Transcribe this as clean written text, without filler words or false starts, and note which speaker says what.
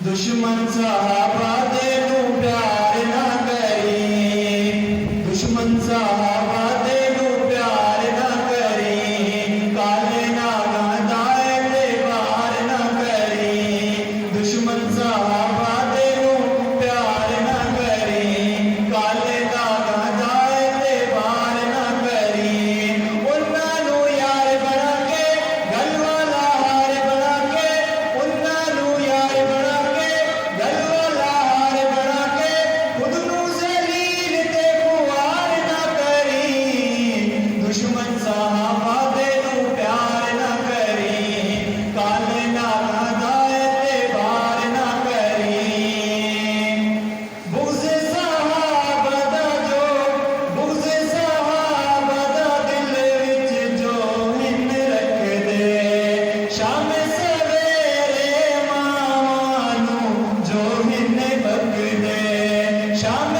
Speaker 1: दुश्मन साहबा दे नू प्यार ना करी, दुश्मन साहबा दे नू प्यार ना करी, काले नागा दाए ते वार ना करी। दुश्मन साहबा दे नू प्यार ना करी, काले नागा दाए ते वार ना करी। उन्हां नू यार बना के गल वाला हार बना के, उन्हां नू यार बना के गल वाला हार बना के, खुद नू जलील ते खुआर ना करी। दुश्मन साहबा दे नू प्यार ना करी, काले नागा दाए ते वार ना करी। बुग़्ज़ साहबा दा जो, बुग़्ज़ साहबा दा दिल विच जो हिन रख दे, शाम सवेरे मावां नू जो हिन बक दे, शाम